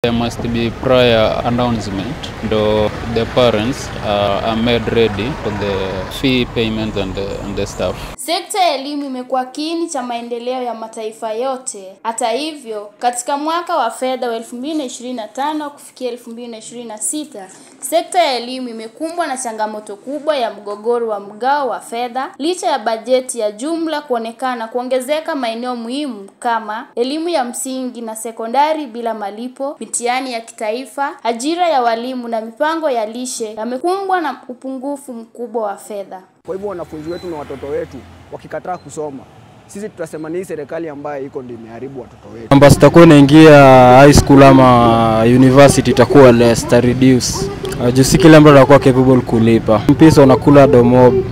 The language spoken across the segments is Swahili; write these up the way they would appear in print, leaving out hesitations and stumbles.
There must be prior announcement, though the parents are made ready for the fee payments and the stuff. Sekta ya elimu imekuwa kiini cha maendeleo ya mataifa yote. Hata hivyo, katika mwaka wa fedha wa 2025 kufikia 2026, sekta ya elimu imekumbwa na changamoto kubwa ya mgogoro wa mgao wa fedha, licha ya bajeti ya jumla kuonekana kuongezeka maeneo muhimu kama elimu ya msingi na sekondari bila malipo, mitihani ya kitaifa, ajira ya walimu na mipango ya lishe yamekumbwa na upungufu mkubwa wa fedha. Kwa hivyo wanafunzi wetu na watoto wetu wakikataa kusoma, sisi tutasema ni serikali ambayo iko ndio imeharibu watoto wetu. Kwamba sitakuwa naingia high school ama university itakuwa less, reduce. Jusi kila mtu anakuwa capable kulipa. Mpesa unakula domo,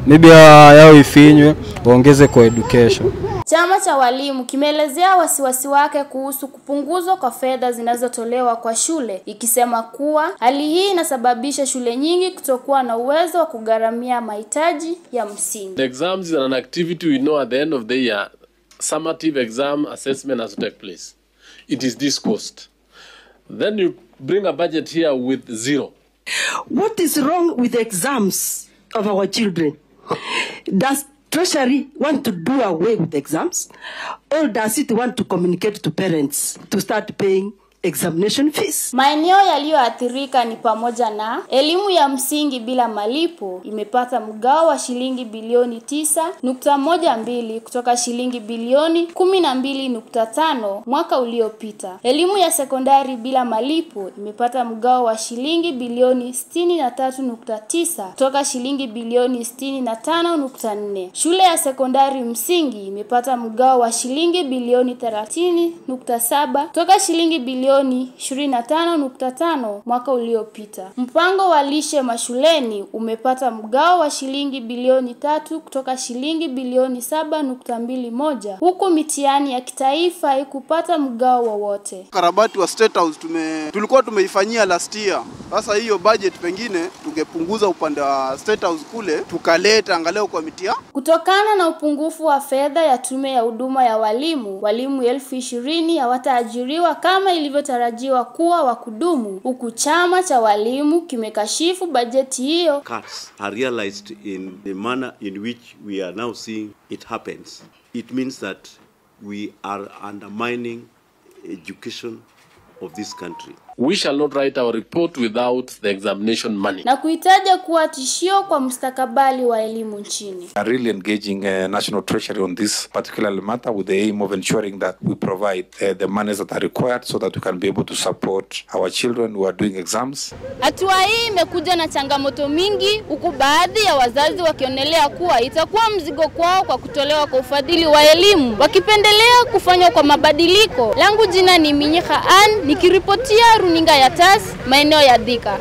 maybe yao ifinywe, waongeze kwa education. Chama cha walimu kimeelezea wasiwasi wake kuhusu kupunguzwa kwa fedha zinazotolewa kwa shule, ikisema kuwa hali hii inasababisha shule nyingi kutokuwa na uwezo wa kugharamia mahitaji ya msingi. The exams is an activity we know at the end of the year, summative exam assessment has to take place. It is this cost. Then you bring a budget here with zero. What is wrong with the exams of our children? Does Treasury want to do away with exams, or does it want to communicate to parents to start paying examination fees? Maeneo yaliyoathirika ni pamoja na elimu ya msingi bila malipo imepata mgao wa shilingi bilioni 9.12 kutoka shilingi bilioni 12.5 mwaka uliopita. Elimu ya sekondari bila malipo imepata mgao wa shilingi bilioni 63.9 kutoka shilingi bilioni 65.4. Shule ya sekondari msingi imepata mgao wa shilingi bilioni 30.7 kutoka shilingi bilioni 25.5 mwaka uliopita. Mpango wa lishe mashuleni umepata mgao wa shilingi bilioni 3 kutoka shilingi bilioni 7.21, huku mitihani ya kitaifa haikupata mgao wowote. Karabati wa State House tulikuwa tumeifanyia last year. Sasa hiyo budget pengine tungepunguza upande wa State House kule, tukaleta angalau kwa mitihani. Kutokana na upungufu wa fedha ya tume ya huduma ya walimu 20,000 hawataajiriwa kama ilivyotarajiwa kuwa wa kudumu, huku chama cha walimu kimekashifu bajeti hiyo. Cuts are realized in the manner in which we are now seeing it happens. It means that we are undermining education of this country. We shall not write our report without the examination money. Na kuitaja kuwa tishio kwa mustakabali wa elimu nchini. Are really engaging National Treasury on this particular matter with the aim of ensuring that we provide the monies that are required so that we can be able to support our children who are doing exams. Hatua hii imekuja na changamoto mingi, huku baadhi ya wazazi wakionelea kuwa itakuwa mzigo kwao kwa kutolewa kwa ufadhili wa elimu, wakipendelea kufanywa kwa mabadiliko. Langu jina ni Minyika Ann, nikiripotia runinga ya TAS maeneo ya Thika.